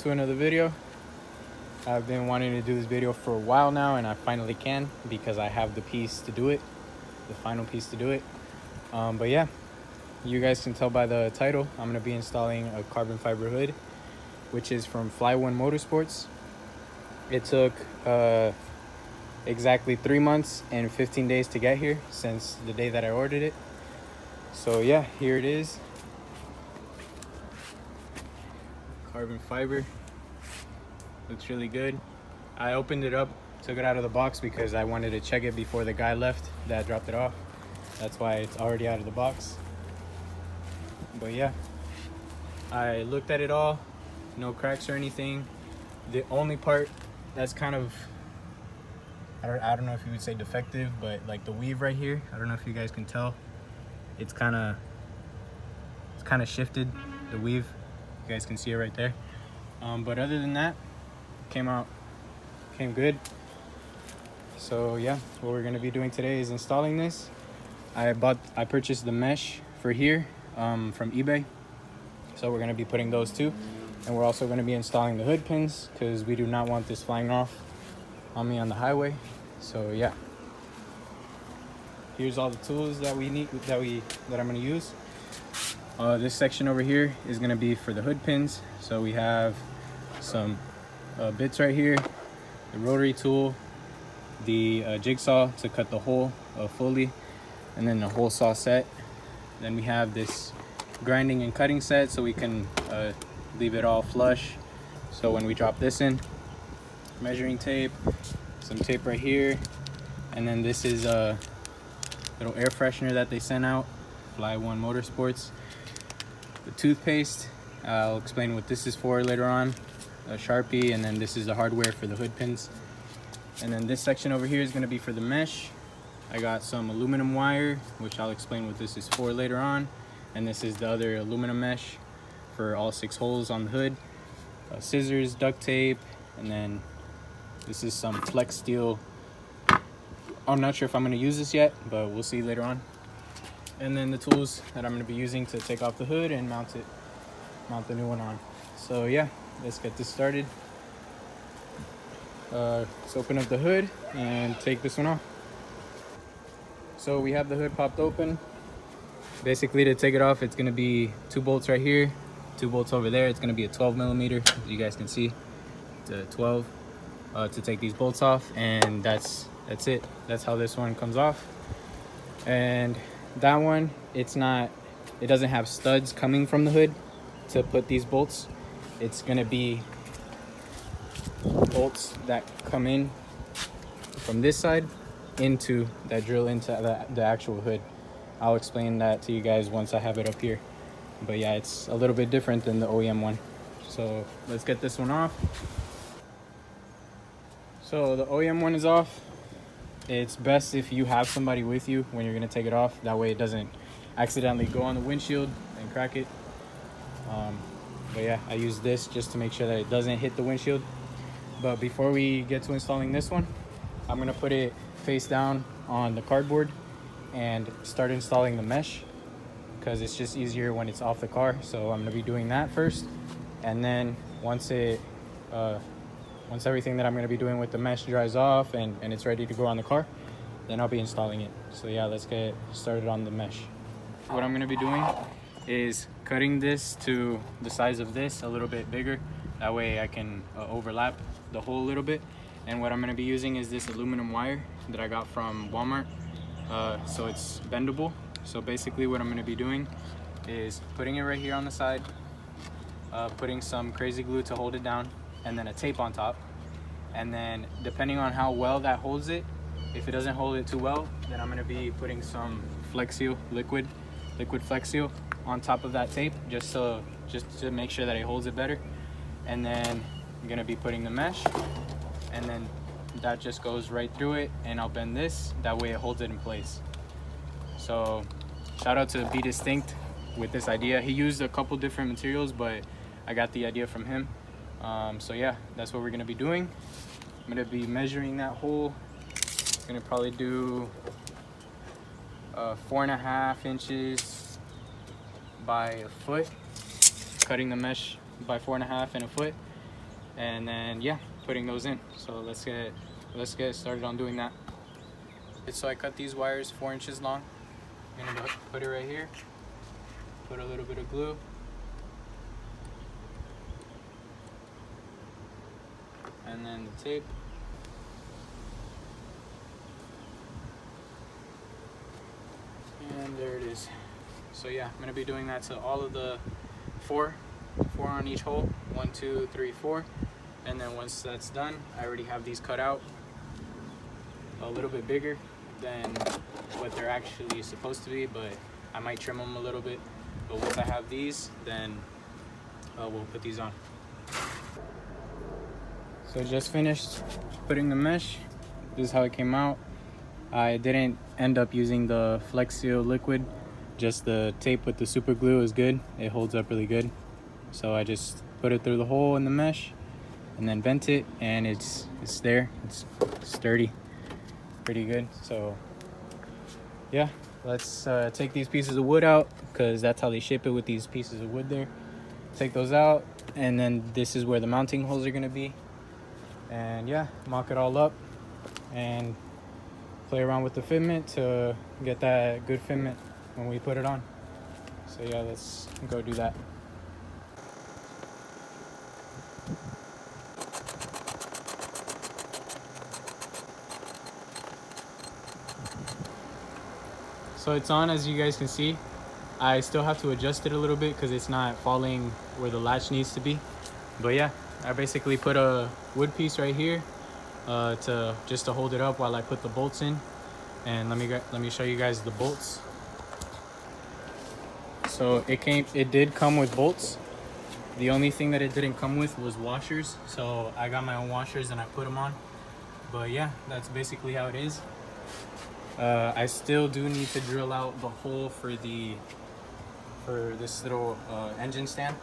to another video. I've been wanting to do this video for a while now, and I finally can because I have the piece to do it, the final piece to do it. But yeah, you guys can tell by the title, I'm going to be installing a carbon fiber hood, which is from Fly1 Motorsports. It took exactly 3 months and 15 days to get here since the day that I ordered it. So yeah, here it is. Carbon fiber. Looks really good. I opened it up, took it out of the box because I wanted to check it before the guy left that dropped it off. That's why it's already out of the box. But yeah, I looked at it all, no cracks or anything. The only part that's kind of, I don't know if you would say defective, but like the weave right here, I don't know if you guys can tell. It's kind of shifted, the weave. You guys can see it right there. But other than that, came good. So yeah, what we're gonna be doing today is installing this. I purchased the mesh for here from eBay. So we're gonna be putting those too. And we're also gonna be installing the hood pins because we do not want this flying off on me on the highway. So yeah. Here's all the tools that we need, that I'm gonna use. This section over here is gonna be for the hood pins. So we have some bits right here, the rotary tool, the jigsaw to cut the hole fully, and then the hole saw set. Then we have this grinding and cutting set so we can leave it all flush. So when we drop this in, measuring tape, some tape right here, and then this is a little air freshener that they sent out, Fly1 Motorsports. The toothpaste, I'll explain what this is for later on, a Sharpie, and then this is the hardware for the hood pins. And then this section over here is going to be for the mesh. I got some aluminum wire, which I'll explain what this is for later on. And this is the other aluminum mesh for all 6 holes on the hood. Scissors, duct tape, and then this is some flex steel. I'm not sure if I'm going to use this yet, but we'll see later on. And then the tools that I'm going to be using to take off the hood and mount the new one on. So yeah, let's get this started. Let's open up the hood and take this one off. So we have the hood popped open. Basically, to take it off, it's going to be 2 bolts right here, 2 bolts over there. It's going to be a 12 millimeter, as you guys can see. It's a 12 to take these bolts off, and that's it. That's how this one comes off. And that one, it doesn't have studs coming from the hood to put these bolts. It's going to be bolts that come in from this side that drill into the actual hood. I'll explain that to you guys once I have it up here. But yeah, it's a little bit different than the OEM one. So let's get this one off. So the OEM one is off. It's best if you have somebody with you when you're gonna take it off. That way it doesn't accidentally go on the windshield and crack it. But yeah, I use this just to make sure that it doesn't hit the windshield. But before we get to installing this one, I'm gonna put it face down on the cardboard and start installing the mesh because it's just easier when it's off the car. So I'm gonna be doing that first, and then once everything that I'm gonna be doing with the mesh dries off and it's ready to go on the car, then I'll be installing it. So yeah, let's get started on the mesh. What I'm gonna be doing is cutting this to the size of this, a little bit bigger. That way I can overlap the hole a little bit. And what I'm gonna be using is this aluminum wire that I got from Walmart. So it's bendable. So basically what I'm gonna be doing is putting it right here on the side, putting some crazy glue to hold it down, and then a tape on top. And then depending on how well that holds it, if it doesn't hold it too well, then I'm gonna be putting some Flex Seal, liquid Flex Seal on top of that tape, just to make sure that it holds it better. And then I'm gonna be putting the mesh, and then that just goes right through it, and I'll bend this, that way it holds it in place. So shout out to Be Distinct with this idea. He used a couple different materials, but I got the idea from him. So yeah, that's what we're gonna be doing. I'm gonna be measuring that hole. I'm gonna probably do 4.5 inches by a foot, cutting the mesh by 4.5 and a foot, and then yeah, putting those in. So let's get started on doing that. So I cut these wires 4 inches long. I'm gonna put it right here, put a little bit of glue, and then the tape. And there it is. So yeah, I'm gonna be doing that to all of the four on each hole. 1, 2, 3, 4. And then once that's done, I already have these cut out a little bit bigger than what they're actually supposed to be, but I might trim them a little bit. But once I have these, then we'll put these on. So just finished putting the mesh. This is how it came out. I didn't end up using the Flex Seal liquid. Just the tape with the super glue is good. It holds up really good. So I just put it through the hole in the mesh and then bent it, and it's there. It's sturdy, pretty good. So yeah, let's take these pieces of wood out, because that's how they ship it, with these pieces of wood there. Take those out, and then this is where the mounting holes are gonna be. And yeah, mock it all up and play around with the fitment to get that good fitment when we put it on. So yeah, let's go do that. So it's on, as you guys can see. I still have to adjust it a little bit because it's not falling where the latch needs to be. But yeah, I basically put a wood piece right here to hold it up while I put the bolts in. And let me show you guys the bolts. So it did come with bolts. The only thing that it didn't come with was washers. So I got my own washers and I put them on. But yeah, that's basically how it is. I still do need to drill out the hole for this little engine stand.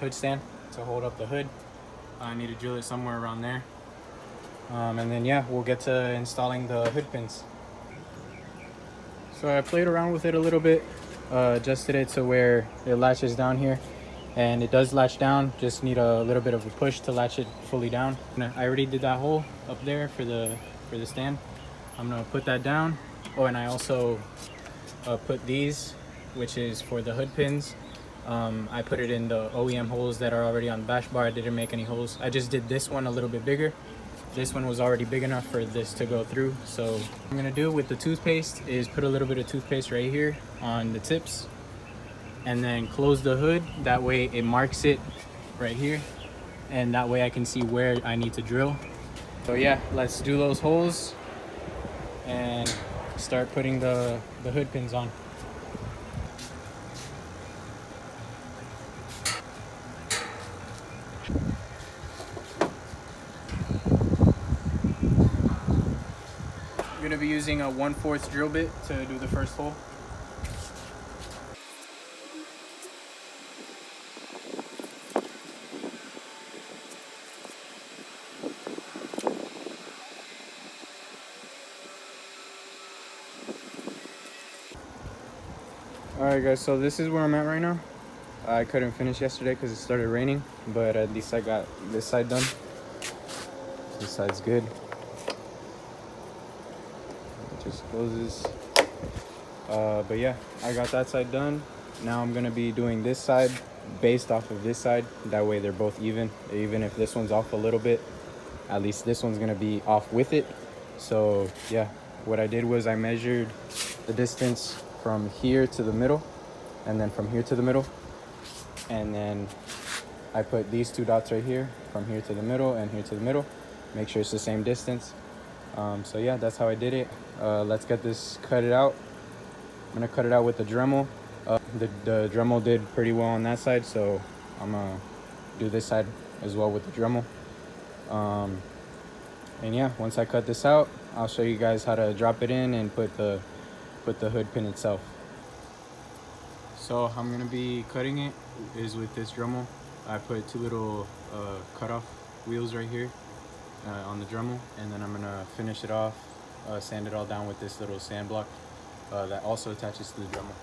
Hood stand to hold up the hood. I need to drill it somewhere around there. And then yeah, we'll get to installing the hood pins. So I played around with it a little bit, adjusted it to where it latches down here, and it does latch down. Just need a little bit of a push to latch it fully down. I already did that hole up there for the stand. I'm gonna put that down. Oh, and I also put these, which is for the hood pins. I put it in the OEM holes that are already on the bash bar. I didn't make any holes. I just did this one a little bit bigger. This one was already big enough for this to go through. So what I'm gonna do with the toothpaste is put a little bit of toothpaste right here on the tips, and then close the hood. That way it marks it right here, and that way I can see where I need to drill. So yeah, let's do those holes and start putting the hood pins on. I'm gonna be using a 1/4 drill bit to do the first hole. Alright guys, so this is where I'm at right now. I couldn't finish yesterday because it started raining, but at least I got this side done. This side's good. It just closes. But yeah, I got that side done. Now I'm gonna be doing this side based off of this side. That way they're both even. Even if this one's off a little bit, at least this one's gonna be off with it. So yeah, what I did was I measured the distance from here to the middle, and then from here to the middle, and then I put these 2 dots right here, from here to the middle and here to the middle. Make sure it's the same distance. So yeah, that's how I did it. Let's get this cut it out. I'm gonna cut it out with the Dremel. The Dremel did pretty well on that side, so I'm gonna do this side as well with the Dremel. And yeah, once I cut this out, I'll show you guys how to drop it in and put the hood pin itself. So I'm gonna be cutting it is with this Dremel. I put 2 little cutoff wheels right here on the Dremel, and then I'm gonna finish it off, sand it all down with this little sand block that also attaches to the Dremel.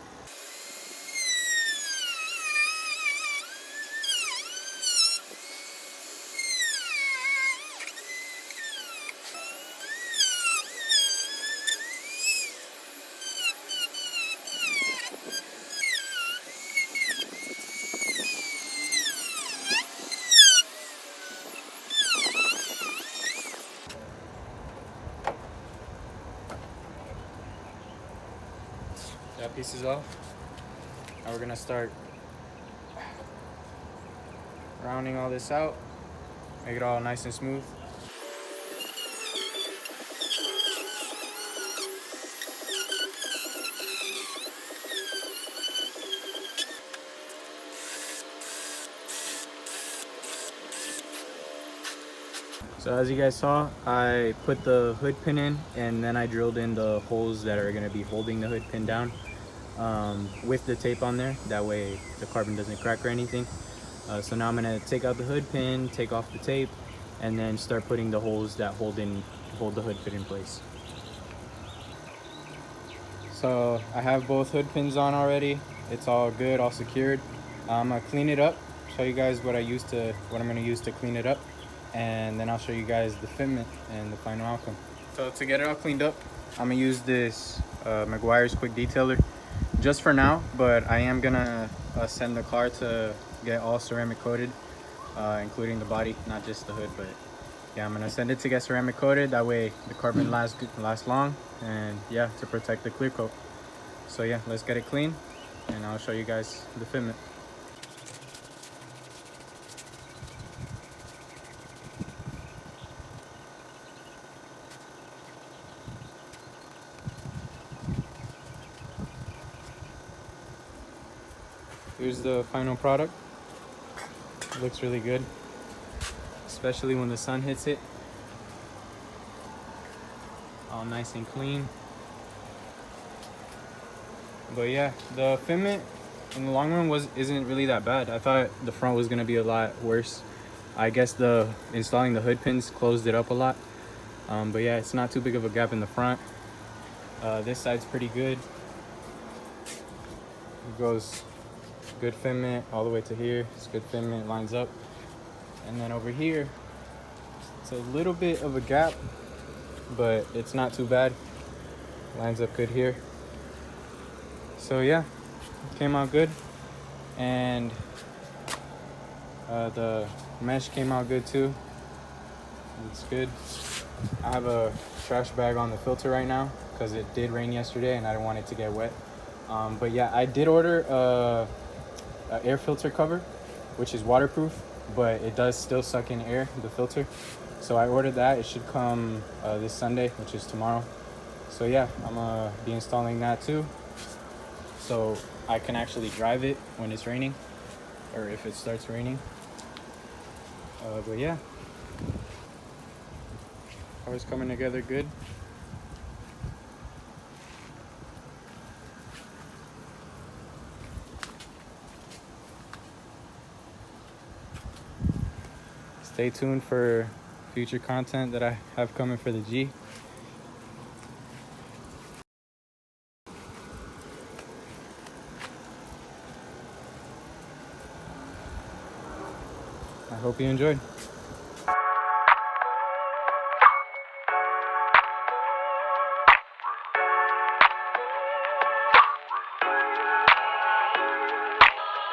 That piece is off. Now we're gonna start rounding all this out, make it all nice and smooth. So as you guys saw, I put the hood pin in and then I drilled in the holes that are going to be holding the hood pin down with the tape on there. That way the carbon doesn't crack or anything. So now I'm going to take out the hood pin, take off the tape, and then start putting the holes that hold the hood pin in place. So I have both hood pins on already. It's all good, all secured. I'm going to clean it up, show you guys what I'm going to use to clean it up. And then I'll show you guys the fitment and the final outcome. So to get it all cleaned up, I'm gonna use this Meguiar's quick detailer just for now, but I am gonna send the car to get all ceramic coated, including the body, not just the hood. But yeah, I'm gonna send it to get ceramic coated, that way the carbon lasts long, and yeah, to protect the clear coat. So yeah, let's get it clean and I'll show you guys the fitment. Here's the final product. It looks really good, especially when the sun hits it. All nice and clean. But yeah, the fitment in the long run isn't really that bad. I thought the front was gonna be a lot worse. I guess installing the hood pins closed it up a lot. But yeah, it's not too big of a gap in the front. This side's pretty good. It goes good fitment all the way to here. It's good fitment, lines up. And then over here, it's a little bit of a gap, but it's not too bad. Lines up good here. So yeah, it came out good. And the mesh came out good too. It's good. I have a trash bag on the filter right now because it did rain yesterday and I didn't want it to get wet. But yeah, I did order air filter cover, which is waterproof, but it does still suck in air, the filter. So I ordered that. It should come this Sunday, which is tomorrow. So yeah, I'm gonna be installing that too, so I can actually drive it when it's raining, or if it starts raining. But yeah, car's coming together good. Stay tuned for future content that I have coming for the G. I hope you enjoyed.